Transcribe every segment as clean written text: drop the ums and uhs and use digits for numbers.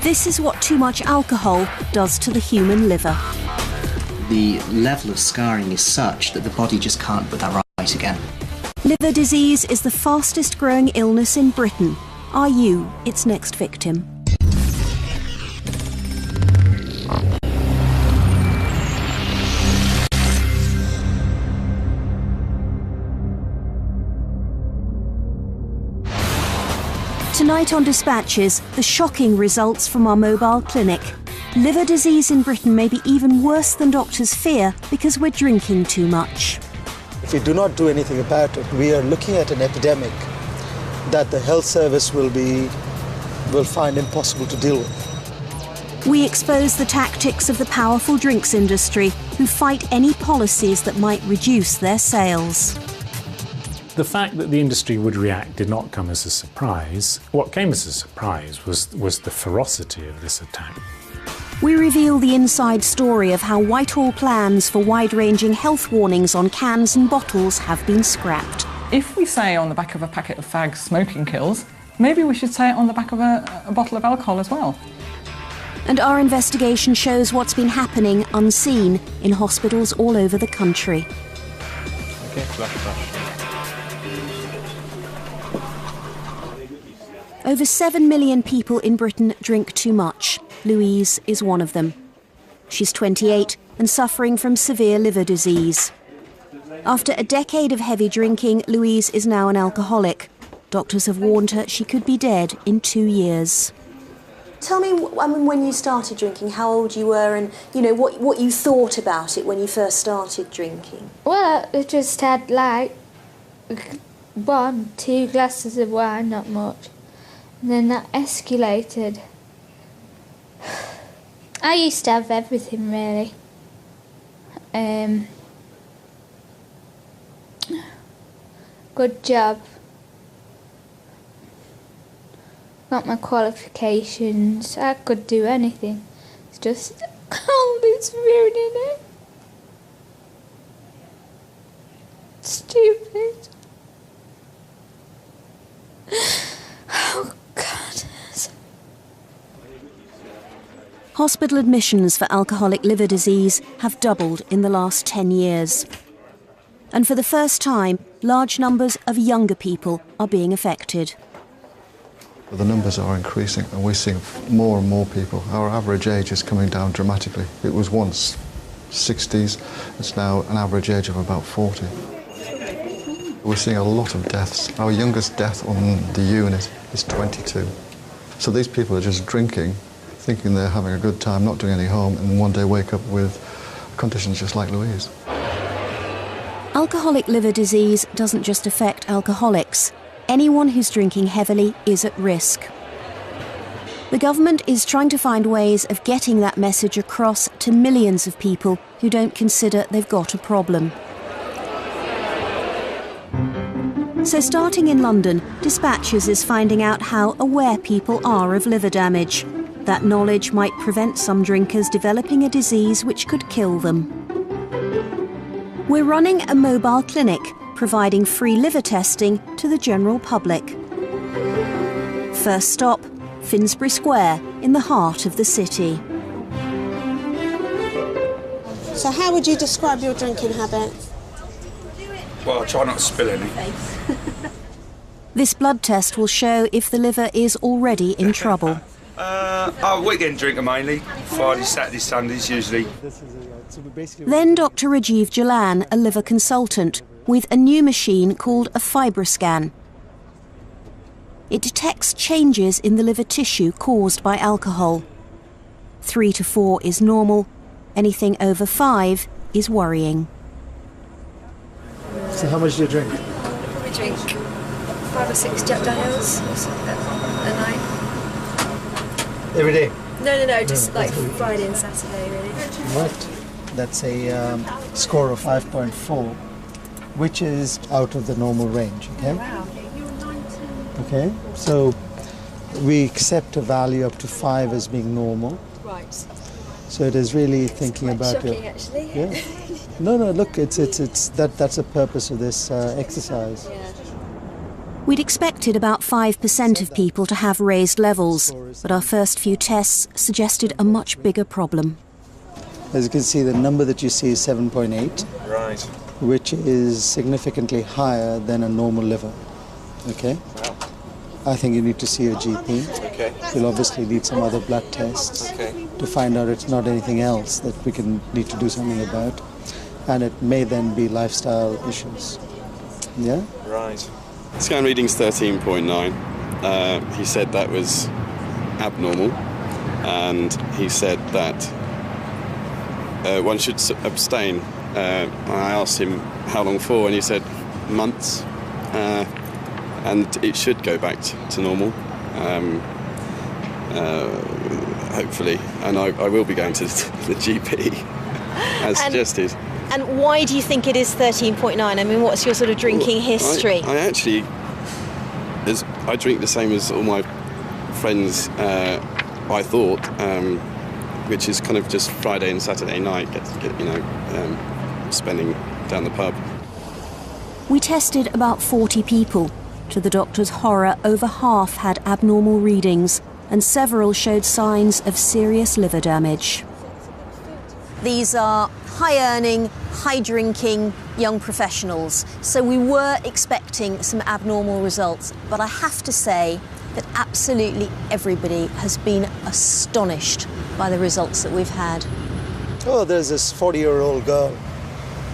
This is what too much alcohol does to the human liver. The level of scarring is such that the body just can't put that right again. Liver disease is the fastest growing illness in Britain. Are you its next victim? Tonight on Dispatches, the shocking results from our mobile clinic. Liver disease in Britain may be even worse than doctors fear because we're drinking too much. If we do not do anything about it, we are looking at an epidemic that the health service will find impossible to deal with. We expose the tactics of the powerful drinks industry who fight any policies that might reduce their sales. The fact that the industry would react did not come as a surprise. What came as a surprise was the ferocity of this attack. We reveal the inside story of how Whitehall plans for wide-ranging health warnings on cans and bottles have been scrapped. If we say on the back of a packet of fags smoking kills, maybe we should say it on the back of a bottle of alcohol as well. And our investigation shows what's been happening unseen in hospitals all over the country. Okay, flash. Over 7 million people in Britain drink too much. Louise is one of them. She's 28 and suffering from severe liver disease. After a decade of heavy drinking, Louise is now an alcoholic. Doctors have warned her she could be dead in 2 years. Tell me, when you started drinking, how old you were and, what you thought about it when you first started drinking. Well, I just had, 1-2 glasses of wine, not much. And then that escalated. I used to have everything, really. Good job. Got my qualifications. I could do anything. It's just all this ruining it. Stupid. Oh, God. Hospital admissions for alcoholic liver disease have doubled in the last 10 years. And for the first time, large numbers of younger people are being affected. The numbers are increasing and we're seeing more and more people. Our average age is coming down dramatically. It was once 60s, it's now an average age of about 40. We're seeing a lot of deaths. Our youngest death on the unit is 22. So these people are just drinking, thinking they're having a good time, not doing any harm, and one day wake up with conditions just like Louise. Alcoholic liver disease doesn't just affect alcoholics. Anyone who's drinking heavily is at risk. The government is trying to find ways of getting that message across to millions of people who don't consider they've got a problem. So starting in London, Dispatches is finding out how aware people are of liver damage. That knowledge might prevent some drinkers developing a disease which could kill them. We're running a mobile clinic, providing free liver testing to the general public. First stop, Finsbury Square, in the heart of the city. So how would you describe your drinking habit? Well, I try not to spill any. This blood test will show if the liver is already in trouble. Weekend drinker mainly. Fridays, Saturdays, Sundays usually. Then Dr. Rajiv Jalan, a liver consultant, with a new machine called a FibroScan. It detects changes in the liver tissue caused by alcohol. 3 to 4 is normal. Anything over 5 is worrying. So how much do you drink? I drink 5 or 6 Jack Daniels a night. Every day? No, just like Friday and Saturday, really. Right. That's a score of 5.4, which is out of the normal range, okay? Wow. Okay, so we accept a value up to 5 as being normal. Right. So it is really thinking about shocking, actually. Yeah. No, look, it's that's the purpose of this exercise. Yeah. We'd expected about 5% of people to have raised levels, but our first few tests suggested a much bigger problem. As you can see, the number that you see is 7.8, Right. which is significantly higher than a normal liver. Okay? Wow. I think you need to see a GP. Okay. You'll obviously need some other blood tests to find out it's not anything else that we need to do something about. And it may then be lifestyle issues. Yeah? Right. Scan reading's 13.9. He said that was abnormal, and he said that one should abstain. I asked him how long for, and he said months, and it should go back to normal, hopefully. And I will be going to the GP, as suggested. And why do you think it is 13.9? I mean, what's your sort of drinking history? I actually, I drink the same as all my friends, I thought, which is kind of just Friday and Saturday night, spending down the pub. We tested about 40 people. To the doctor's horror, over half had abnormal readings, and several showed signs of serious liver damage. These are high-earning, high-drinking young professionals, so we were expecting some abnormal results, but I have to say that absolutely everybody has been astonished by the results that we've had. Oh, there's this 40-year-old girl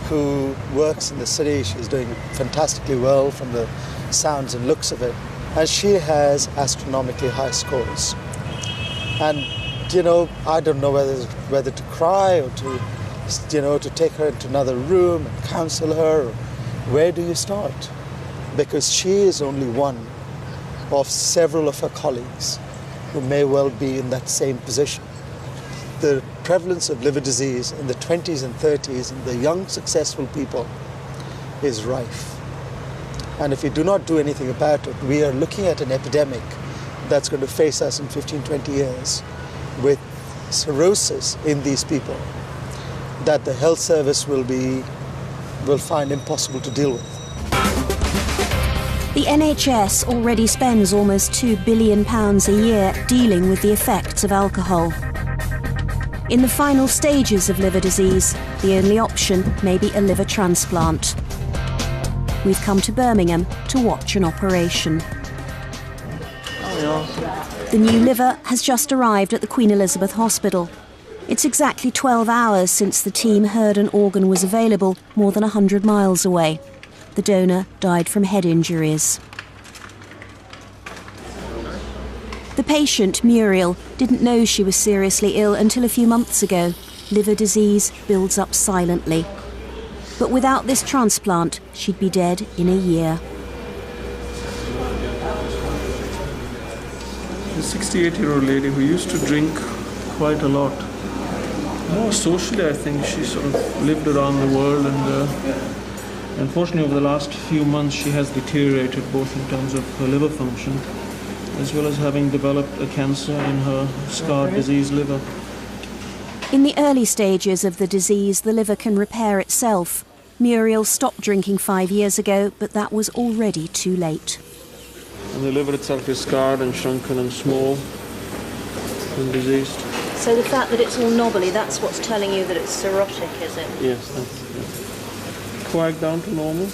who works in the city. She's doing fantastically well from the sounds and looks of it, and she has astronomically high scores. And I don't know whether to cry or to take her into another room and counsel her. Or where do you start? Because she is only one of several of her colleagues who may well be in that same position. The prevalence of liver disease in the 20s and 30s in the young, successful people is rife. And if we do not do anything about it, we are looking at an epidemic that's going to face us in 15, 20 years with cirrhosis in these people that the health service will find impossible to deal with. The NHS already spends almost £2 billion a year dealing with the effects of alcohol. In the final stages of liver disease, the only option may be a liver transplant. We've come to Birmingham to watch an operation. The new liver has just arrived at the Queen Elizabeth Hospital. It's exactly 12 hours since the team heard an organ was available more than 100 miles away. The donor died from head injuries. The patient, Muriel, didn't know she was seriously ill until a few months ago. Liver disease builds up silently. But without this transplant, she'd be dead in a year. A 68-year-old lady who used to drink quite a lot. More socially, I think she sort of lived around the world, and unfortunately over the last few months she has deteriorated both in terms of her liver function as well as having developed a cancer in her scarred diseased liver. In the early stages of the disease, the liver can repair itself. Muriel stopped drinking 5 years ago, but that was already too late. And the liver itself is scarred and shrunken and small and diseased. So the fact that it's all knobbly, that's what's telling you that it's cirrhotic, is it? Yes, that's coag down to normal.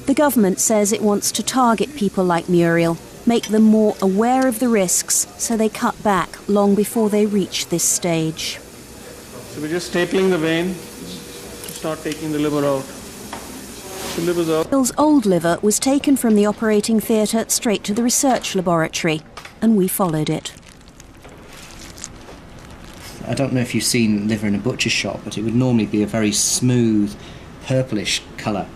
The government says it wants to target people like Muriel, make them more aware of the risks so they cut back long before they reach this stage. So we're just stapling the vein to start taking the liver out. The liver's out. Muriel's old liver was taken from the operating theatre straight to the research laboratory, and we followed it. I don't know if you've seen liver in a butcher's shop, but it would normally be a very smooth, purplish colour.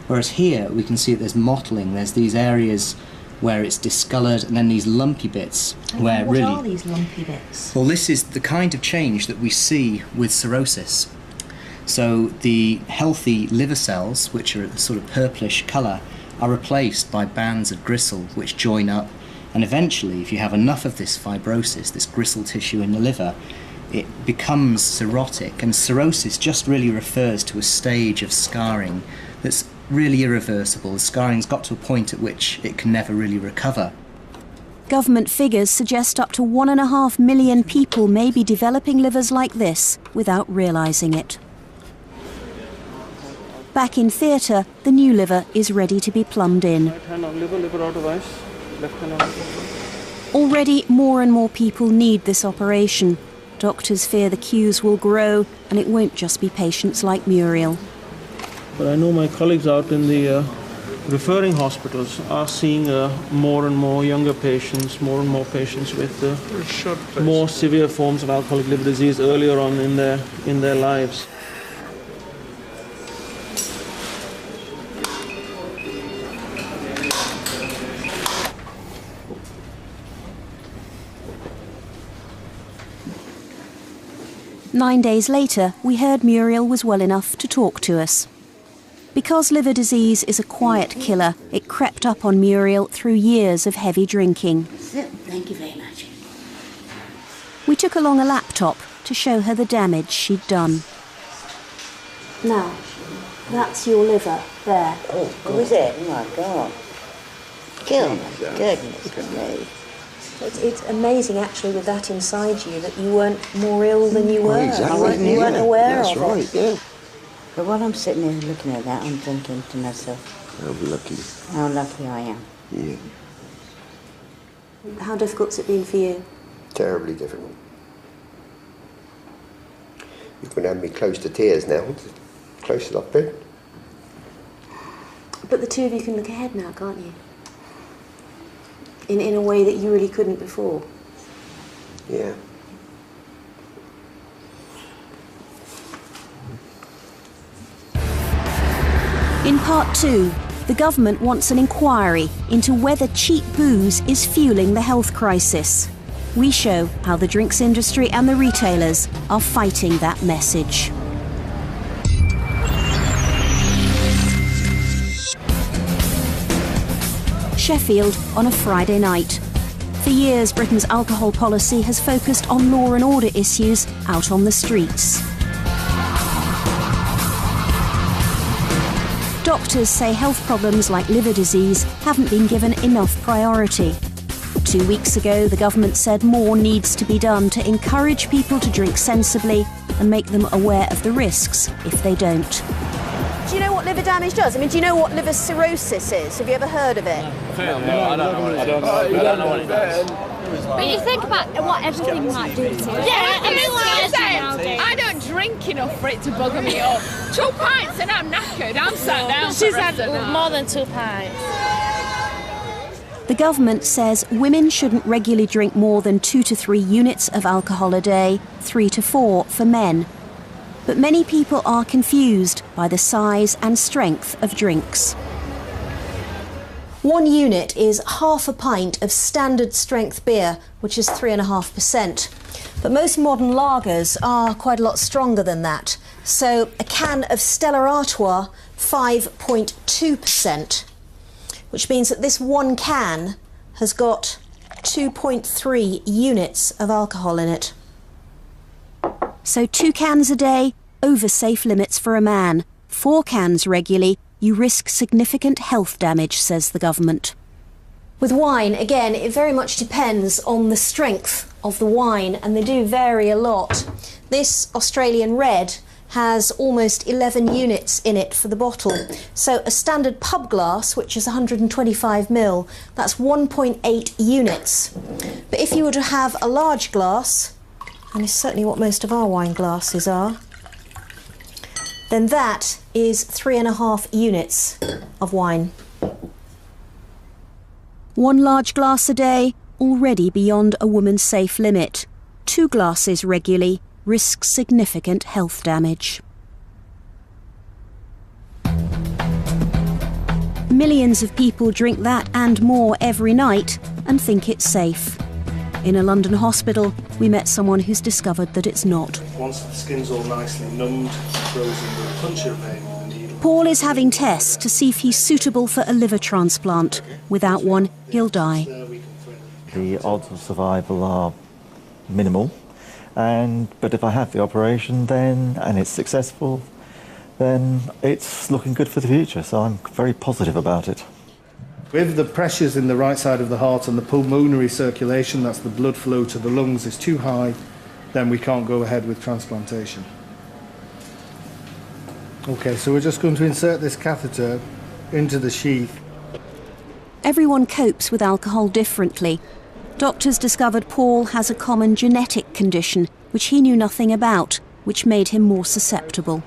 Whereas here we can see that there's mottling, there's these areas where it's discoloured, and then these lumpy bits where what really... What are these lumpy bits? Well, this is the kind of change that we see with cirrhosis. So the healthy liver cells, which are a sort of purplish colour, are replaced by bands of gristle which join up, and eventually, if you have enough of this fibrosis, this gristle tissue in the liver, it becomes cirrhotic. And cirrhosis just really refers to a stage of scarring that's really irreversible. The scarring's got to a point at which it can never really recover. Government figures suggest up to 1.5 million people may be developing livers like this without realising it. Back in theatre, the new liver is ready to be plumbed in. Right hand on liver, liver out of ice. Left hand on liver. Already more and more people need this operation. Doctors fear the queues will grow and it won't just be patients like Muriel. But I know my colleagues out in the referring hospitals are seeing more and more younger patients, more and more patients with more severe forms of alcoholic liver disease earlier on in their lives. Nine days later, we heard Muriel was well enough to talk to us. Because liver disease is a quiet killer, it crept up on Muriel through years of heavy drinking. Thank you very much. We took along a laptop to show her the damage she'd done. Now, that's your liver there. Oh, was it? Oh my God. Goodness me. It's amazing, actually, with that inside you, that you weren't more ill than you were. Exactly. You weren't aware of it. it. That's right, yeah. But while I'm sitting there looking at that, I'm thinking to myself, how lucky I am. Yeah. How difficult's it been for you? Terribly difficult. You can have me close to tears now, close as I've been. But the two of you can look ahead now, can't you? In a way that you really couldn't before. Yeah. In part 2, the government wants an inquiry into whether cheap booze is fueling the health crisis. We show how the drinks industry and the retailers are fighting that message. Sheffield on a Friday night. For years, Britain's alcohol policy has focused on law and order issues out on the streets. Doctors say health problems like liver disease haven't been given enough priority. 2 weeks ago, the government said more needs to be done to encourage people to drink sensibly and make them aware of the risks if they don't. Do you know what liver damage does? I mean, do you know what liver cirrhosis is? Have you ever heard of it? No, I don't know what it is. I don't know what it does. But you think about what everything might do to it. Yeah, I mean, like I said, I don't drink enough for it to bugger me up. 2 pints and I'm knackered. I'm sat down. She's had more than 2 pints. The government says women shouldn't regularly drink more than 2 to 3 units of alcohol a day, 3 to 4 for men. But many people are confused by the size and strength of drinks. 1 unit is half a pint of standard strength beer, which is 3.5%. But most modern lagers are quite a lot stronger than that. So a can of Stella Artois, 5.2%, which means that this one can has got 2.3 units of alcohol in it. So 2 cans a day, over safe limits for a man. 4 cans regularly, you risk significant health damage, says the government. With wine, again, it very much depends on the strength of the wine, and they do vary a lot. This Australian red has almost 11 units in it for the bottle. So a standard pub glass, which is 125 ml, that's 1.8 units. But if you were to have a large glass, and it's certainly what most of our wine glasses are, then that is 3.5 units of wine. 1 large glass a day, already beyond a woman's safe limit. 2 glasses regularly risks significant health damage. Millions of people drink that and more every night and think it's safe. In a London hospital, we met someone who's discovered that it's not. Once the skin's all nicely numbed, frozen, we'll punch it away with a needle. Paul is having tests to see if he's suitable for a liver transplant. Without one, he'll die. The odds of survival are minimal, but if I have the operation then and it's successful, then it's looking good for the future, so I'm very positive about it. If the pressures in the right side of the heart and the pulmonary circulation, that's the blood flow to the lungs, is too high, then we can't go ahead with transplantation. Okay, so we're just going to insert this catheter into the sheath. Everyone copes with alcohol differently. Doctors discovered Paul has a common genetic condition which he knew nothing about, which made him more susceptible.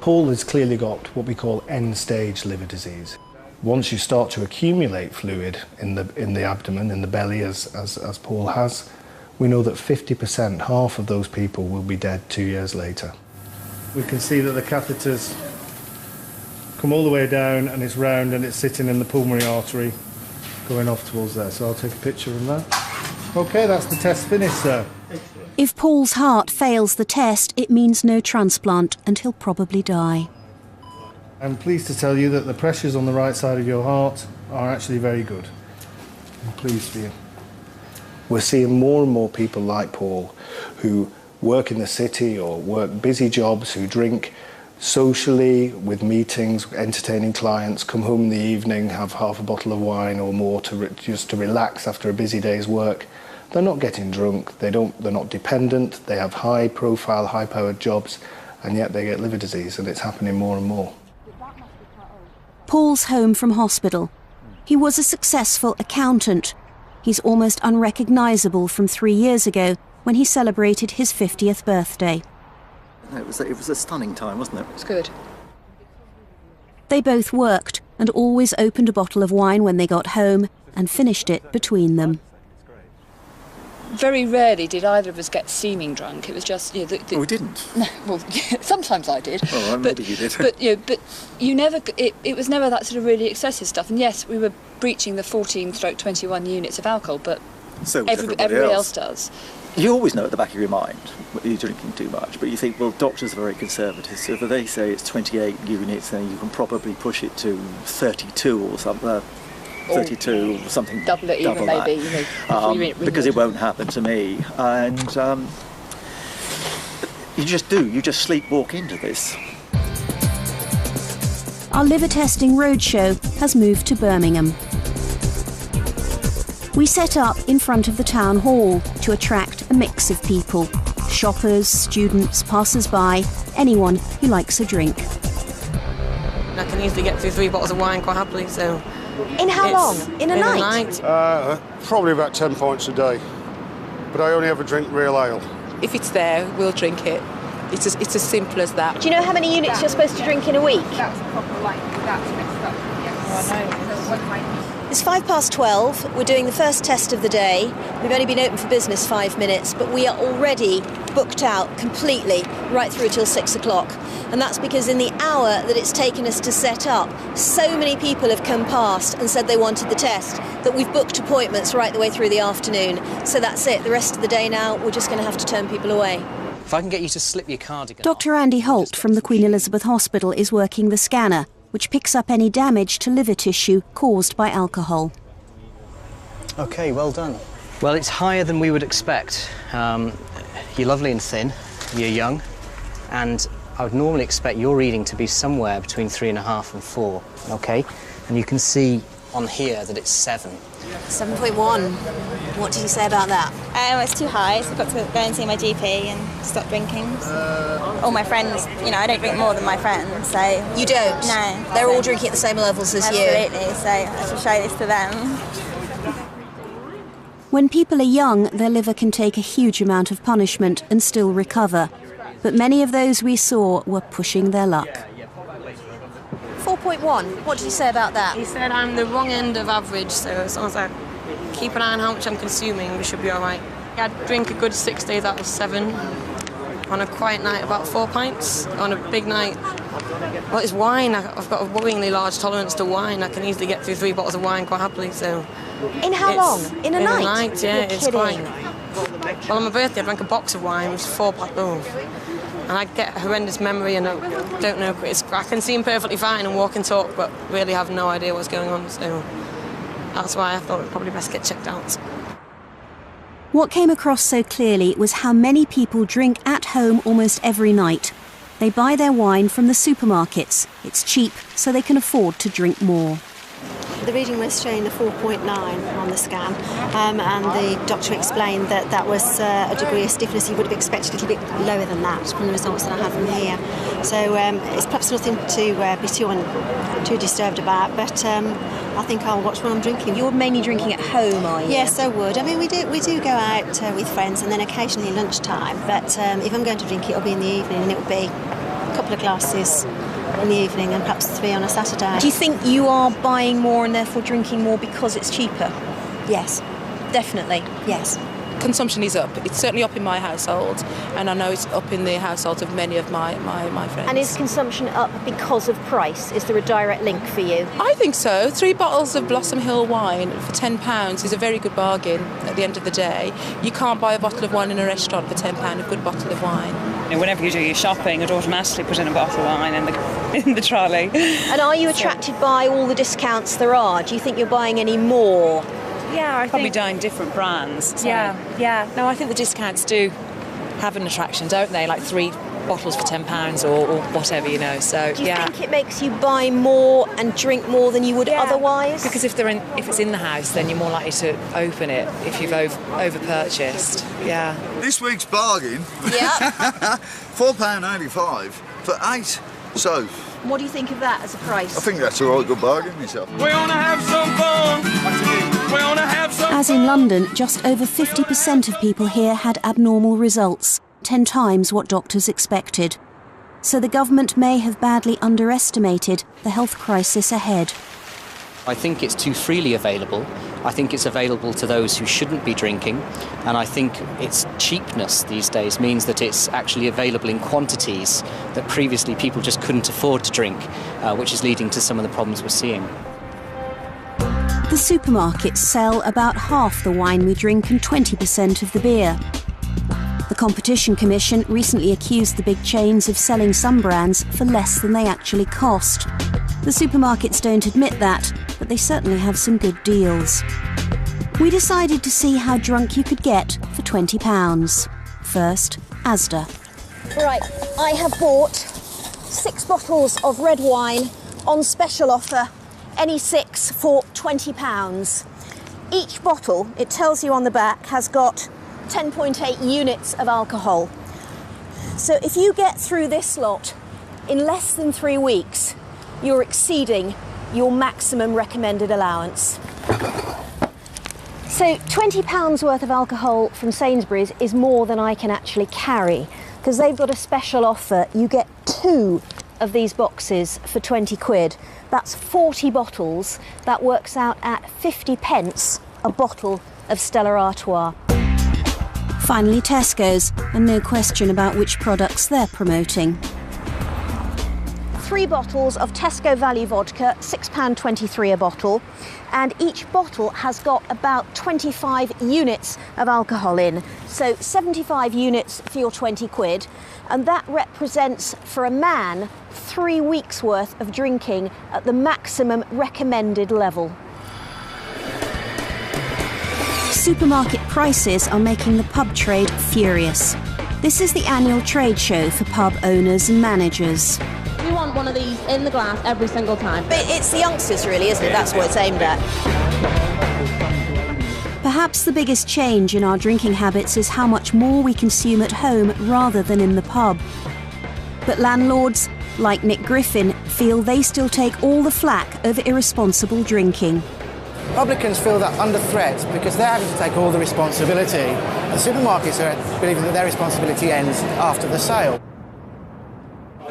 Paul has clearly got what we call end-stage liver disease. Once you start to accumulate fluid in the abdomen, in the belly, as Paul has, we know that 50%, half of those people, will be dead 2 years later. We can see that the catheters come all the way down and it's round and it's sitting in the pulmonary artery going off towards there. So I'll take a picture of that. OK, that's the test finished, sir. If Paul's heart fails the test, it means no transplant and he'll probably die. I'm pleased to tell you that the pressures on the right side of your heart are actually very good. I'm pleased for you. We're seeing more and more people like Paul who work in the city or work busy jobs, who drink socially with meetings, entertaining clients, come home in the evening, have half a bottle of wine or more just to relax after a busy day's work. They're not getting drunk, they're not dependent, they have high profile, high powered jobs, and yet they get liver disease, and it's happening more and more. Paul's home from hospital. He was a successful accountant. He's almost unrecognisable from 3 years ago when he celebrated his 50th birthday. It was a stunning time, wasn't it? It was good. They both worked and always opened a bottle of wine when they got home and finished it between them. Very rarely did either of us get seeming drunk. It was just, you know... We didn't. No, well, sometimes I did. Oh, maybe you did. But you never... It was never that sort of really excessive stuff. And yes, we were breaching the 14/21 units of alcohol, but so everybody else does. You always know at the back of your mind that you're drinking too much, but you think, well, doctors are very conservative, so if they say it's 28 units, then you can probably push it to 32 or something. 32 or something. Double it even, maybe. You know, because it won't happen to me. And you just sleepwalk into this. Our liver testing roadshow has moved to Birmingham. We set up in front of the town hall to attract a mix of people. Shoppers, students, passers-by, anyone who likes a drink. I can easily get through 3 bottles of wine quite happily, so... In how long? In a night? Probably about 10 pints a day. But I only ever drink real ale. If it's there, we'll drink it. It's as simple as that. Do you know how many units you're supposed to drink in a week? That's proper line. That's messed up. It's 12:05. We're doing the first test of the day. We've only been open for business 5 minutes, but we are already booked out completely right through till 6 o'clock. And that's because in the hour that it's taken us to set up, so many people have come past and said they wanted the test that we've booked appointments right the way through the afternoon. So that's it. The rest of the day now, we're just going to have to turn people away. If I can get you to slip your cardigan... Dr. Andy Holt from the Queen Elizabeth Hospital is working the scanner, which picks up any damage to liver tissue caused by alcohol. OK, well done. Well, it's higher than we would expect. You're lovely and thin, you're young, and I would normally expect your reading to be somewhere between 3.5 and 4, OK? And you can see on here that it's 7. 7.1. What did you say about that? It's too high, so I've got to go and see my GP and stop drinking. All my friends, you know, I don't drink more than my friends, so... You don't? No. They're all drinking at the same levels as you? Absolutely, so I shall show this to them. When people are young, their liver can take a huge amount of punishment and still recover. But many of those we saw were pushing their luck. 4.1. What did he say about that? He said I'm the wrong end of average, so as long as I keep an eye on how much I'm consuming, we should be all right. I'd drink a good 6 days out of 7. On a quiet night, about 4 pints. On a big night, well, it's wine. I've got a worryingly large tolerance to wine. I can easily get through 3 bottles of wine quite happily, so... In how long? In a night? In a night, yeah. You're it's kidding. quite... Well, on my birthday, I drank a box of wine, it was 4 bottles. Oh. And I get a horrendous memory and I don't know, I can seem perfectly fine and walk and talk, but really have no idea what's going on, so that's why I thought it would probably best get checked out. What came across so clearly was how many people drink at home almost every night. They buy their wine from the supermarkets. It's cheap, so they can afford to drink more. The reading was showing the 4.9 on the scan, and the doctor explained that that was a degree of stiffness you would have expected a little bit lower than that from the results that I had from here. So it's perhaps nothing to be too disturbed about, but I think I'll watch what I'm drinking. You're mainly drinking at home, are you? Yes, I would. I mean, we do go out with friends and then occasionally lunchtime, but if I'm going to drink it, it'll be in the evening, and it'll be a couple of glasses in the evening and perhaps 3 on a Saturday. Do you think you are buying more and therefore drinking more because it's cheaper? Yes. Definitely? Yes. Consumption is up. It's certainly up in my household, and I know it's up in the households of many of my friends. And is consumption up because of price? Is there a direct link for you? I think so. 3 bottles of Blossom Hill wine for £10 is a very good bargain at the end of the day. You can't buy a bottle of wine in a restaurant for £10, a good bottle of wine. Whenever you do your shopping, I'd automatically put in a bottle of wine in the trolley. And are you attracted by all the discounts there are? Do you think you're buying any more? Yeah, I probably down different brands. So. Yeah. No, I think the discounts do have an attraction, don't they? Like 3 bottles for £10 or whatever, you know. So do you think it makes you buy more and drink more than you would otherwise? Because if it's in the house, then you're more likely to open it if you've over purchased. Yeah. This week's bargain. Yeah. £4.95 for 8. So. What do you think of that as a price? I think that's a right good bargain myself. We wanna have some fun. We wanna have some As in London, just over 50% of people here had abnormal results, 10 times what doctors expected. So the government may have badly underestimated the health crisis ahead. I think it's too freely available. I think it's available to those who shouldn't be drinking, and I think its cheapness these days means that it's actually available in quantities that previously people just couldn't afford to drink, which is leading to some of the problems we're seeing. The supermarkets sell about half the wine we drink and 20% of the beer. The Competition Commission recently accused the big chains of selling some brands for less than they actually cost. The supermarkets don't admit that, but they certainly have some good deals. We decided to see how drunk you could get for £20. First, Asda. Right, I have bought 6 bottles of red wine on special offer, any 6 for £20. Each bottle, it tells you on the back, has got 10.8 units of alcohol. So if you get through this lot in less than 3 weeks, you're exceeding your maximum recommended allowance. So £20 worth of alcohol from Sainsbury's is more than I can actually carry, because they've got a special offer. You get 2 of these boxes for 20 quid. That's 40 bottles. That works out at 50p a bottle of Stella Artois. Finally, Tesco's, and no question about which products they're promoting. 3 bottles of Tesco Value Vodka, £6.23 a bottle, and each bottle has got about 25 units of alcohol in, so 75 units for your 20 quid, and that represents, for a man, 3 weeks' worth of drinking at the maximum recommended level. Supermarket prices are making the pub trade furious. This is the annual trade show for pub owners and managers. We want one of these in the glass every single time. But it's the youngsters, really, isn't it? That's what it's aimed at. Perhaps the biggest change in our drinking habits is how much more we consume at home rather than in the pub. But landlords, like Nick Griffin, feel they still take all the flack over irresponsible drinking. Publicans feel that under threat because they're having to take all the responsibility. The supermarkets are believing that their responsibility ends after the sale.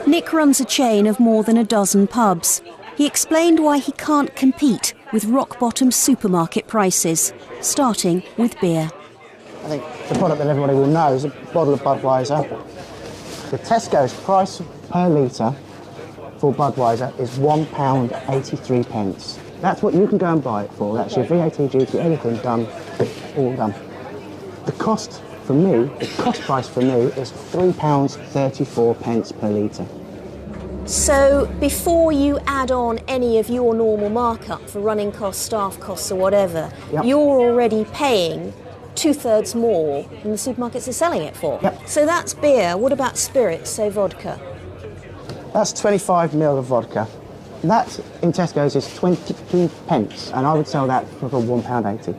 Nick runs a chain of more than a dozen pubs. He explained why he can't compete with rock-bottom supermarket prices, starting with beer. I think the product that everybody will know is a bottle of Budweiser. The Tesco's price per litre for Budweiser is £1.83. That's what you can go and buy it for. That's your VAT, duty, everything done, all done. The cost for me, the cost price for me is £3.34 per litre. So before you add on any of your normal markup for running costs, staff costs or whatever, you're already paying 2/3 more than the supermarkets are selling it for. So that's beer. What about spirits, so vodka? That's 25 ml of vodka. That in Tesco's is 22p, and I would sell that for £1.80.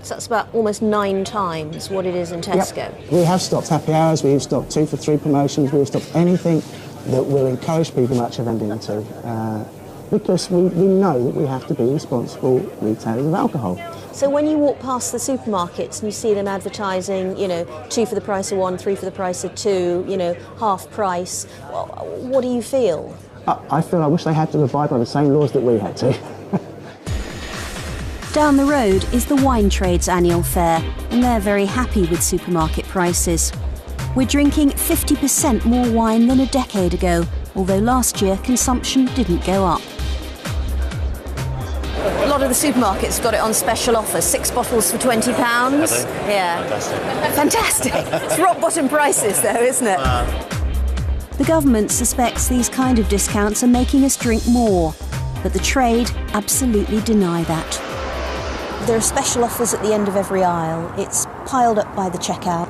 So that's about almost 9 times what it is in Tesco. Yep. We have stopped happy hours, we've stopped 2 for 3 promotions, we've stopped anything that will encourage people much of vending into, because we know that we have to be responsible retailers of alcohol. So when you walk past the supermarkets and you see them advertising, 2 for the price of 1, 3 for the price of 2, half price, what do you feel? I feel I wish they had to abide by the same laws that we had to. Down the road is the Wine Trade's annual fair, and they're very happy with supermarket prices. We're drinking 50% more wine than a decade ago, although last year consumption didn't go up. A lot of the supermarkets got it on special offer, 6 bottles for £20. Yeah. Fantastic. It's rock bottom prices though, isn't it? The government suspects these kind of discounts are making us drink more, but the trade absolutely deny that. There are special offers at the end of every aisle. It's piled up by the checkout.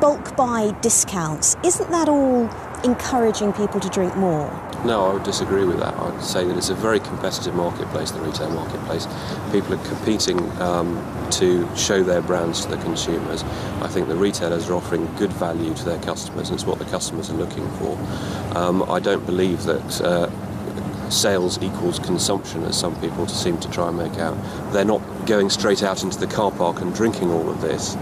Bulk buy discounts. Isn't that all encouraging people to drink more? No, I would disagree with that. I would say that it's a very competitive marketplace, the retail marketplace. People are competing to show their brands to the consumers. I think the retailers are offering good value to their customers, and it's what the customers are looking for. I don't believe that sales equals consumption, as some people seem to try and make out. They're not going straight out into the car park and drinking all of this.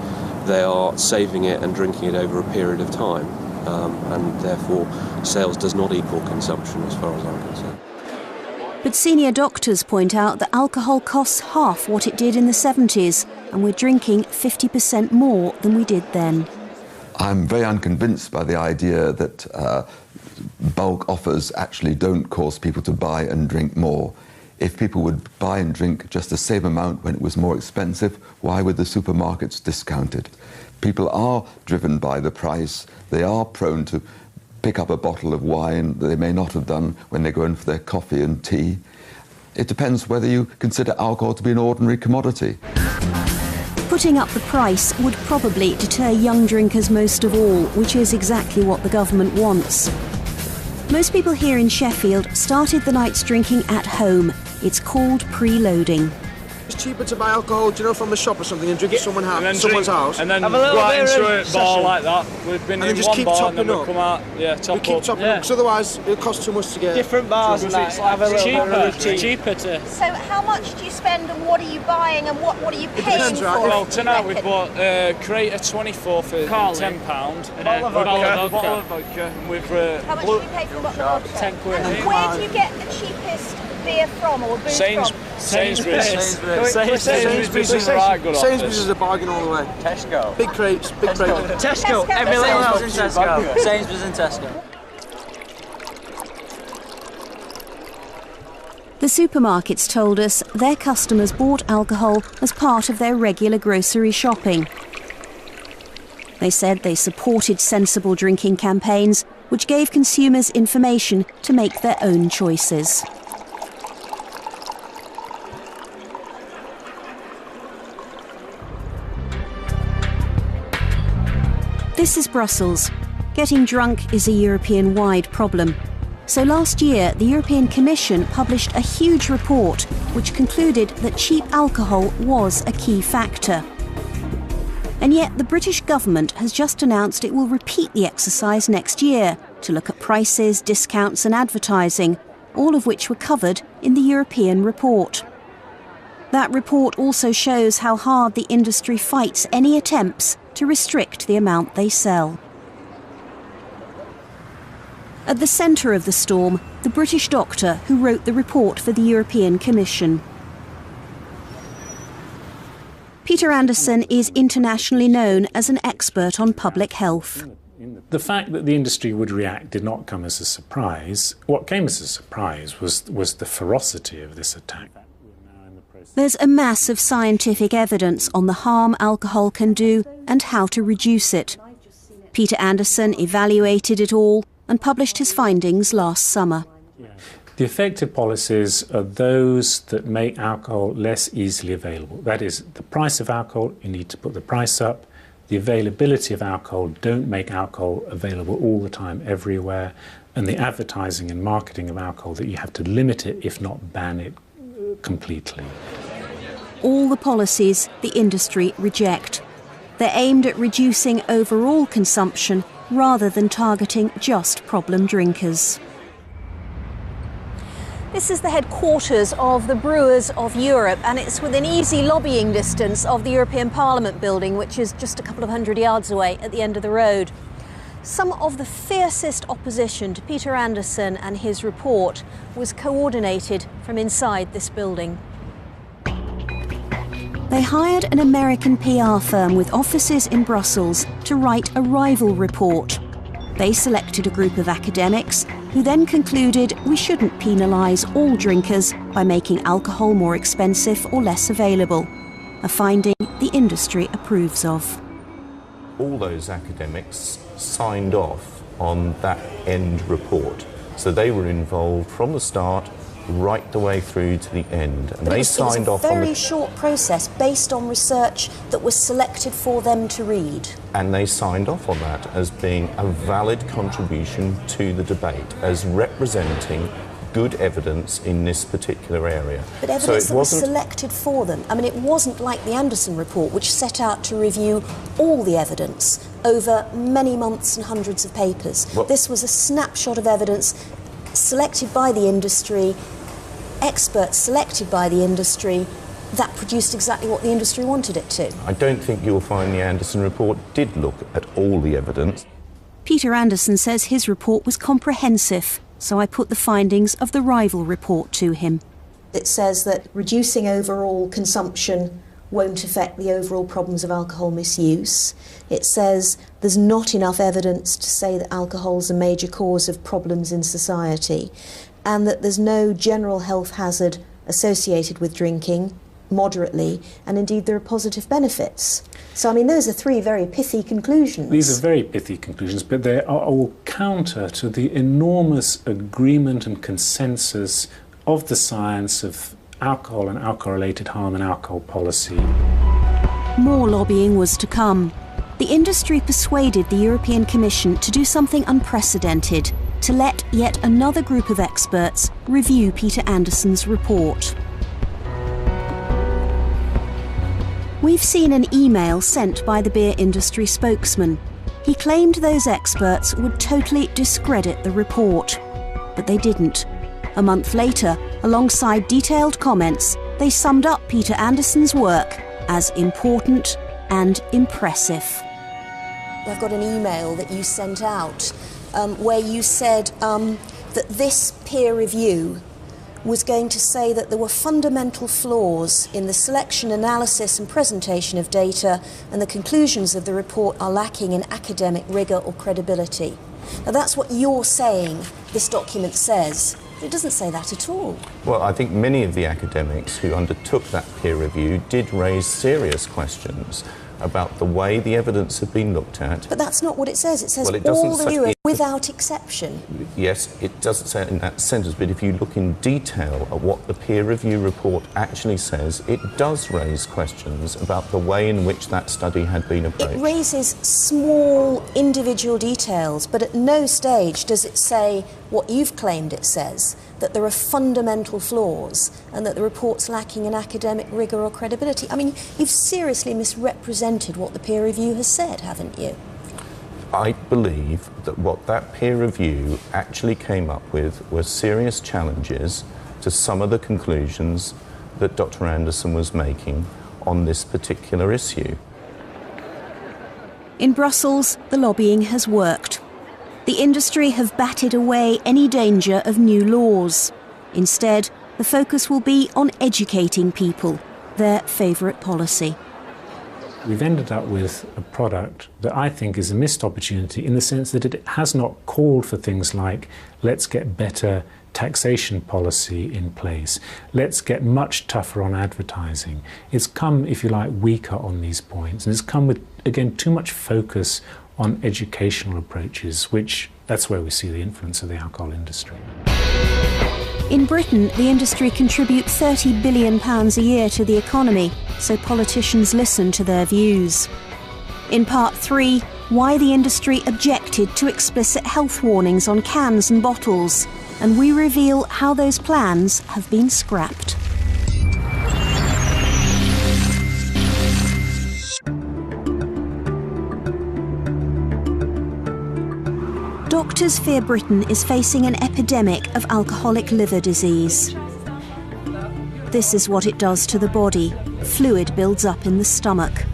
They are saving it and drinking it over a period of time. And therefore sales does not equal consumption as far as I'm concerned. But senior doctors point out that alcohol costs half what it did in the 70s, and we're drinking 50% more than we did then. I'm very unconvinced by the idea that bulk offers actually don't cause people to buy and drink more. If people would buy and drink just the same amount when it was more expensive, why would the supermarkets discount it? People are driven by the price. They are prone to pick up a bottle of wine that they may not have done when they go in for their coffee and tea. It depends whether you consider alcohol to be an ordinary commodity. Putting up the price would probably deter young drinkers most of all, which is exactly what the government wants. Most people here in Sheffield started the night's drinking at home. It's called preloading. It's cheaper to buy alcohol, from a shop or something and drink at someone's house. And then go out into a bar like that. We've been in one bar and then we'll come out, top we keep up. topping up, because otherwise it costs too much to get... Different bars and that. It's cheaper to... So how much do you spend and what are you buying and what are you paying for? Well, tonight we've bought a crate of 24 for £10. And then a bottle of vodka. How much do you pay for a bottle of vodka? 10 quid. And where do you get the cheapest beer from or booze from? Sainsbury's is right good. Sainsbury's is a bargain all the way. Tesco. Big crates, big crates. Tesco. Everything else in Tesco. Sainsbury's and Tesco. The supermarkets told us their customers bought alcohol as part of their regular grocery shopping. They said they supported sensible drinking campaigns, which gave consumers information to make their own choices. This is Brussels. Getting drunk is a European-wide problem. So last year, the European Commission published a huge report which concluded that cheap alcohol was a key factor. And yet the British government has just announced it will repeat the exercise next year to look at prices, discounts and advertising, all of which were covered in the European report. That report also shows how hard the industry fights any attempts to restrict the amount they sell. At the centre of the storm, the British doctor who wrote the report for the European Commission. Peter Anderson is internationally known as an expert on public health. The fact that the industry would react did not come as a surprise. What came as a surprise was the ferocity of this attack. There's a mass of scientific evidence on the harm alcohol can do and how to reduce it. Peter Anderson evaluated it all and published his findings last summer. The effective policies are those that make alcohol less easily available. That is, the price of alcohol, you need to put the price up. The availability of alcohol, don't make alcohol available all the time, everywhere. and the advertising and marketing of alcohol that you have to limit it, if not ban it completely. All the policies the industry reject. They're aimed at reducing overall consumption rather than targeting just problem drinkers. This is the headquarters of the Brewers of Europe, and it's within easy lobbying distance of the European Parliament building, which is just a couple of hundred yards away at the end of the road. Some of the fiercest opposition to Peter Anderson and his report was coordinated from inside this building. They hired an American PR firm with offices in Brussels to write a rival report. They selected a group of academics who then concluded we shouldn't penalise all drinkers by making alcohol more expensive or less available, a finding the industry approves of. All those academics signed off on that end report. So they were involved from the start right the way through to the end. And they signed off on the... It was a very short process based on research that was selected for them to read. And they signed off on that as being a valid contribution to the debate, as representing good evidence in this particular area. But evidence that was selected for them. I mean, it wasn't like the Anderson report, which set out to review all the evidence over many months and hundreds of papers. Well, this was a snapshot of evidence selected by the industry, experts selected by the industry, that produced exactly what the industry wanted it to. I don't think you'll find the Anderson report did look at all the evidence. Peter Anderson says his report was comprehensive, so I put the findings of the rival report to him. It says that reducing overall consumption won't affect the overall problems of alcohol misuse. It says there's not enough evidence to say that alcohol is a major cause of problems in society, and that there's no general health hazard associated with drinking, moderately, and indeed there are positive benefits. So, I mean, those are three very pithy conclusions. These are very pithy conclusions, but they are all counter to the enormous agreement and consensus of the science of alcohol and alcohol-related harm and alcohol policy. More lobbying was to come. The industry persuaded the European Commission to do something unprecedented, to let yet another group of experts review Peter Anderson's report. We've seen an email sent by the beer industry spokesman. He claimed those experts would totally discredit the report, but they didn't. A month later, alongside detailed comments, they summed up Peter Anderson's work as important and impressive. I've got an email that you sent out where you said that this peer review was going to say that there were fundamental flaws in the selection, analysis and presentation of data, and the conclusions of the report are lacking in academic rigour or credibility. Now that's what you're saying this document says. It doesn't say that at all. Well, I think many of the academics who undertook that peer review did raise serious questions about the way the evidence had been looked at. But that's not what it says. It says all the viewers without exception. Yes, it doesn't say it in that sentence, but if you look in detail at what the peer review report actually says, it does raise questions about the way in which that study had been approached. It raises small individual details, but at no stage does it say what you've claimed it says, that there are fundamental flaws and that the report's lacking in academic rigour or credibility. I mean, you've seriously misrepresented what the peer review has said, haven't you? I believe that what that peer review actually came up with were serious challenges to some of the conclusions that Dr. Anderson was making on this particular issue. In Brussels, the lobbying has worked. The industry have batted away any danger of new laws. Instead, the focus will be on educating people, their favourite policy. We've ended up with a product that I think is a missed opportunity in the sense that it has not called for things like, let's get better taxation policy in place, let's get much tougher on advertising. It's come, if you like, weaker on these points, and it's come with, again, too much focus on educational approaches, which that's where we see the influence of the alcohol industry. In Britain, the industry contributes £30 billion a year to the economy, so politicians listen to their views. In part 3, why the industry objected to explicit health warnings on cans and bottles, and we reveal how those plans have been scrapped. Doctors fear Britain is facing an epidemic of alcoholic liver disease. This is what it does to the body. Fluid builds up in the stomach.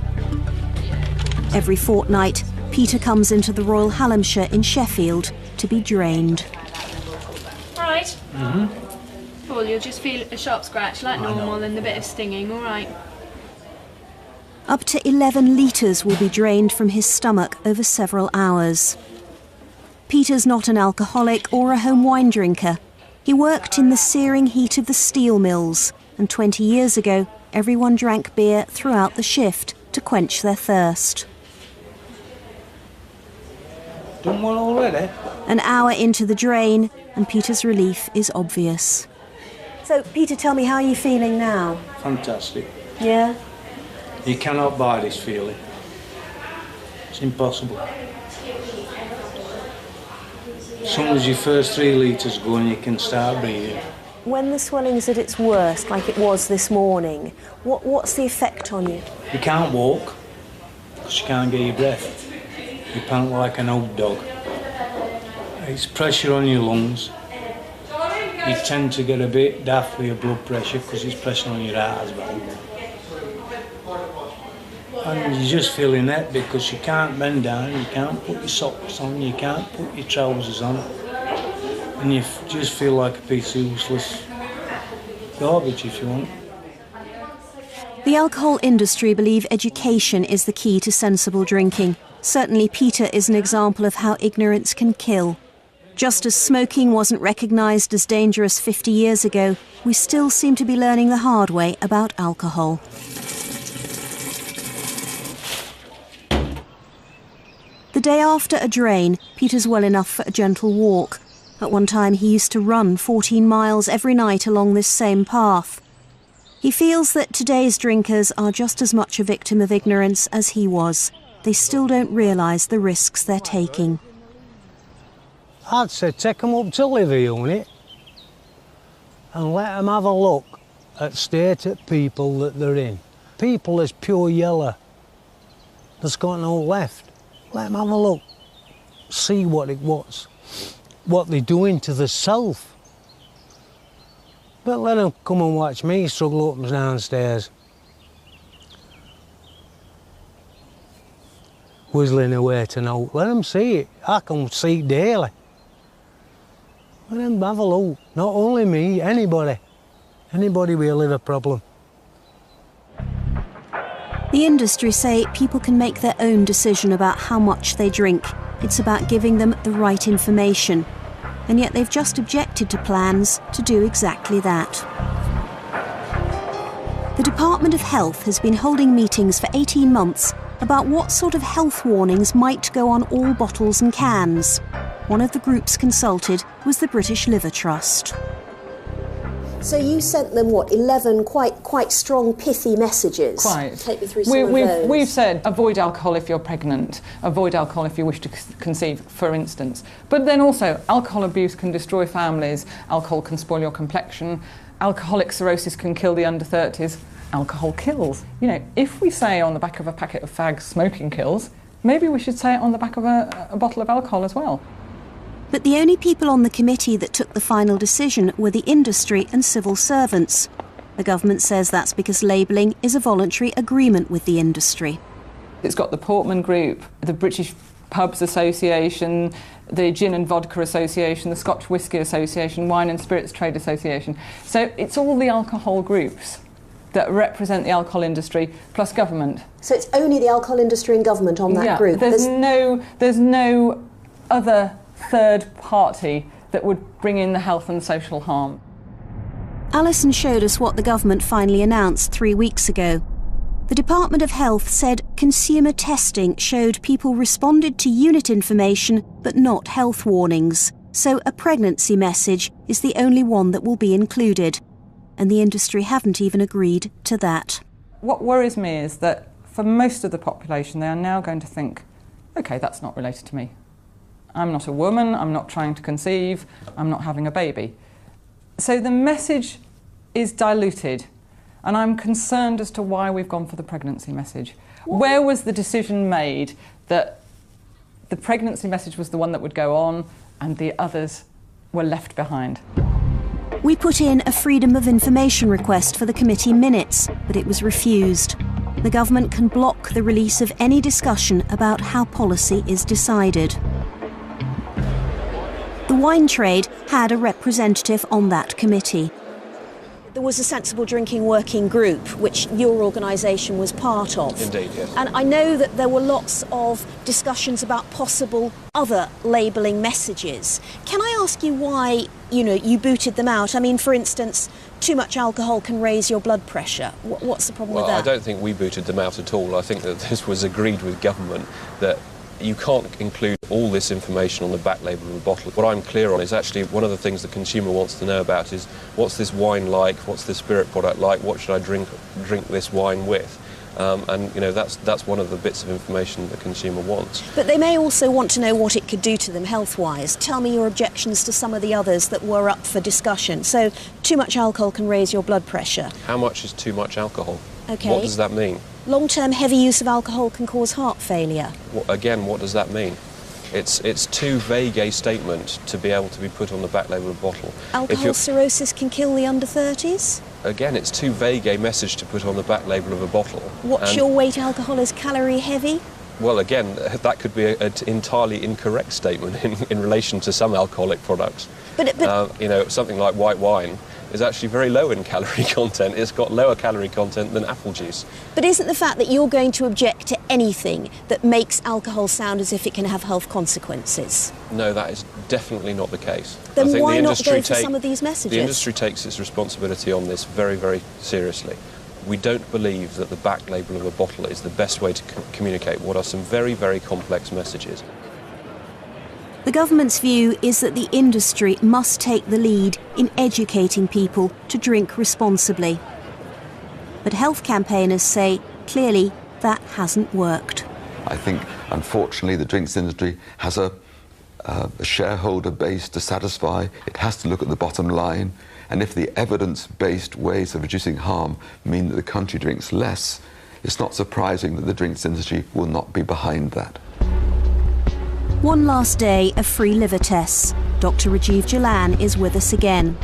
Every fortnight, Peter comes into the Royal Hallamshire in Sheffield to be drained. Right. Well, you'll just feel a sharp scratch like normal and a bit of stinging, all right? Up to 11 litres will be drained from his stomach over several hours. Peter's not an alcoholic or a home wine drinker. He worked in the searing heat of the steel mills, and 20 years ago, everyone drank beer throughout the shift to quench their thirst. Done well already? An hour into the drain, and Peter's relief is obvious. So, Peter, tell me, how are you feeling now? Fantastic. Yeah? You cannot buy this feeling. It's impossible. As soon as your first 3 litres go in, you can start breathing. When the swelling's at its worst, like it was this morning, what's the effect on you? You can't walk, because you can't get your breath. You pant like an old dog. It's pressure on your lungs. You tend to get a bit daft with your blood pressure, because it's pressure on your heart as well. And you just feel inept because you can't bend down, you can't put your socks on, you can't put your trousers on. And you just feel like a piece of useless garbage, if you want. The alcohol industry believe education is the key to sensible drinking. Certainly Peter is an example of how ignorance can kill. Just as smoking wasn't recognised as dangerous 50 years ago, we still seem to be learning the hard way about alcohol. The day after a drain, Peter's well enough for a gentle walk. At one time he used to run 14 miles every night along this same path. He feels that today's drinkers are just as much a victim of ignorance as he was. They still don't realise the risks they're taking. I'd say take them up to liver unit and let them have a look at state of people that they're in. People is pure yellow. There's got no left. Let them have a look, see what they're doing to themselves. But let them come and watch me struggle up and downstairs, whistling away to note. Let them see it. I can see it daily. Let them have a look. Not only me, anybody. Anybody with a liver problem. The industry say people can make their own decision about how much they drink. It's about giving them the right information. And yet they've just objected to plans to do exactly that. The Department of Health has been holding meetings for 18 months about what sort of health warnings might go on all bottles and cans. One of the groups consulted was the British Liver Trust. So you sent them, what, 11 quite strong, pithy messages? Quite. Take me through some of those. We've said avoid alcohol if you're pregnant, avoid alcohol if you wish to conceive, for instance. But then also, alcohol abuse can destroy families, alcohol can spoil your complexion, alcoholic cirrhosis can kill the under 30s, alcohol kills. You know, if we say on the back of a packet of fags, smoking kills, maybe we should say it on the back of a bottle of alcohol as well. But the only people on the committee that took the final decision were the industry and civil servants. The government says that's because labelling is a voluntary agreement with the industry. It's got the Portman Group, the British Pubs Association, the Gin and Vodka Association, the Scotch Whisky Association, Wine and Spirits Trade Association. So it's all the alcohol groups that represent the alcohol industry plus government. So it's only the alcohol industry and government on that group? There's no other third party that would bring in the health and social harm. Alison showed us what the government finally announced 3 weeks ago. The Department of Health said consumer testing showed people responded to unit information but not health warnings. So a pregnancy message is the only one that will be included. And the industry haven't even agreed to that. What worries me is that for most of the population they are now going to think OK, that's not related to me. I'm not a woman, I'm not trying to conceive, I'm not having a baby. So the message is diluted, and I'm concerned as to why we've gone for the pregnancy message. Where was the decision made that the pregnancy message was the one that would go on and the others were left behind? We put in a Freedom of Information request for the committee minutes, but it was refused. The government can block the release of any discussion about how policy is decided. The wine trade had a representative on that committee. There was a sensible drinking working group, which your organisation was part of. Indeed, yes. And I know that there were lots of discussions about possible other labelling messages. Can I ask you why, you booted them out? I mean, for instance, too much alcohol can raise your blood pressure. What's the problem with that? Well, I don't think we booted them out at all. I think that this was agreed with government, that you can't include all this information on the back label of a bottle. What I'm clear on is actually one of the things the consumer wants to know about is what's this wine like, what's this spirit product like, what should I drink this wine with? And that's one of the bits of information the consumer wants. But they may also want to know what it could do to them health-wise. Tell me your objections to some of the others that were up for discussion. So, too much alcohol can raise your blood pressure. How much is too much alcohol? OK. What does that mean? Long-term heavy use of alcohol can cause heart failure. Again, what does that mean? It's too vague a statement to be able to be put on the back label of a bottle. Alcohol cirrhosis can kill the under-30s? Again, it's too vague a message to put on the back label of a bottle. What's your weight alcohol is calorie heavy? Well, again, that could be an entirely incorrect statement in relation to some alcoholic products. But something like white wine is actually very low in calorie content. It's got lower calorie content than apple juice. But isn't the fact that you're going to object to anything that makes alcohol sound as if it can have health consequences? No, that is definitely not the case. Then I think why the not go for some of these messages? The industry takes its responsibility on this very, very seriously. We don't believe that the back label of a bottle is the best way to communicate what are some very, very complex messages. The government's view is that the industry must take the lead in educating people to drink responsibly. But health campaigners say, clearly, that hasn't worked. I think, unfortunately, the drinks industry has a shareholder base to satisfy. It has to look at the bottom line. And if the evidence-based ways of reducing harm mean that the country drinks less, it's not surprising that the drinks industry will not be behind that. One last day of free liver tests. Dr. Rajiv Jalan is with us again.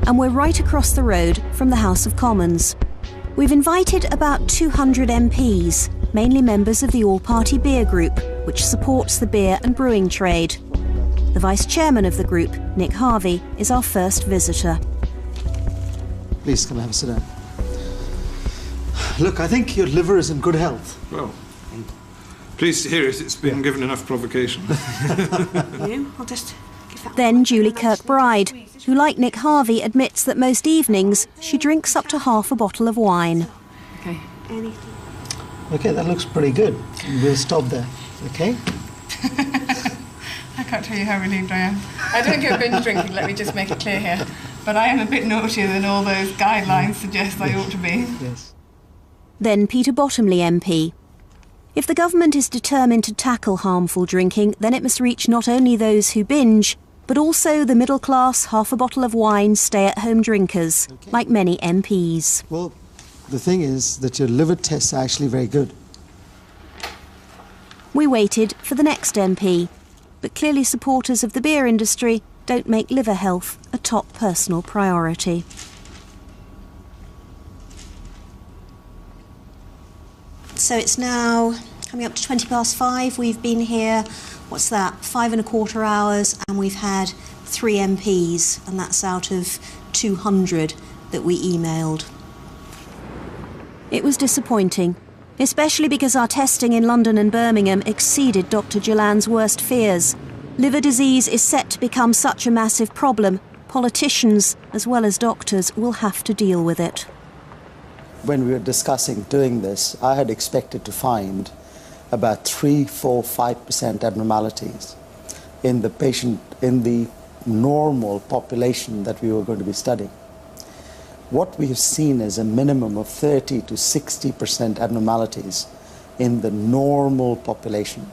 And we're right across the road from the House of Commons. We've invited about 200 MPs, mainly members of the all-party beer group, which supports the beer and brewing trade. The vice chairman of the group, Nick Harvey, is our first visitor. Please come and have a sit down. Look, I think your liver is in good health. Well, I'm pleased to hear it. It's been given enough provocation. I'll just give that. Then Julie Kirkbride, who, like Nick Harvey, admits that most evenings she drinks up to half a bottle of wine. Okay. Okay, that looks pretty good. We'll stop there. Okay? I can't tell you how relieved I am. I don't go binge drinking, let me just make it clear here. But I am a bit naughtier than all those guidelines suggest I ought to be. Yes. Then Peter Bottomley MP. If the government is determined to tackle harmful drinking, then it must reach not only those who binge, but also the middle class, half a bottle of wine, stay-at-home drinkers, like many MPs. Well, the thing is that your liver tests are actually very good. We waited for the next MP, but clearly supporters of the beer industry don't make liver health a top personal priority. So it's now coming up to 5:20. We've been here, 5¼ hours, and we've had 3 MPs, and that's out of 200 that we emailed. It was disappointing, especially because our testing in London and Birmingham exceeded Dr. Jalan's worst fears. Liver disease is set to become such a massive problem, politicians, as well as doctors, will have to deal with it. When we were discussing doing this, I had expected to find about 3, 4, 5% abnormalities in the normal population that we were going to be studying. What we have seen is a minimum of 30 to 60% abnormalities in the normal population.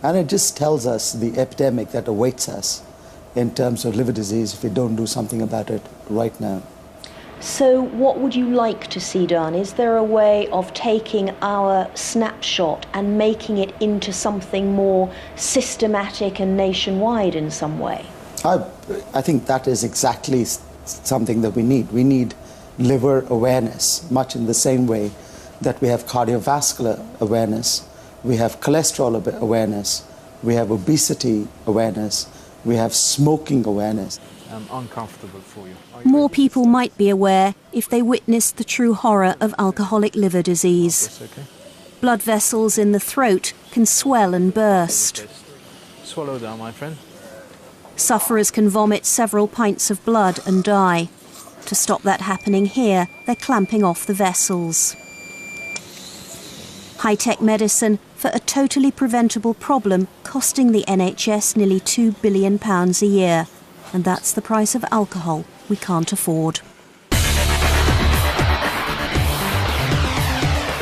And it just tells us the epidemic that awaits us in terms of liver disease if we don't do something about it right now. So what would you like to see done? Is there a way of taking our snapshot and making it into something more systematic and nationwide in some way? I think that is exactly something that we need. We need liver awareness, much in the same way that we have cardiovascular awareness, we have cholesterol awareness, we have obesity awareness, we have smoking awareness. Uncomfortable for you. More people might be aware if they witnessed the true horror of alcoholic liver disease. Blood vessels in the throat can swell and burst. Swallow down, my friend. Sufferers can vomit several pints of blood and die. To stop that happening here, they're clamping off the vessels. High-tech medicine for a totally preventable problem costing the NHS nearly £2 billion a year. And that's the price of alcohol we can't afford.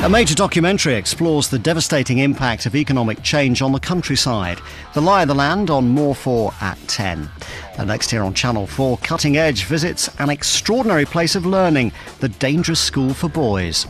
A major documentary explores the devastating impact of economic change on the countryside. The Lie of the Land on More 4 at 10. And next here on Channel 4, Cutting Edge visits an extraordinary place of learning, the Dangerous School for Boys.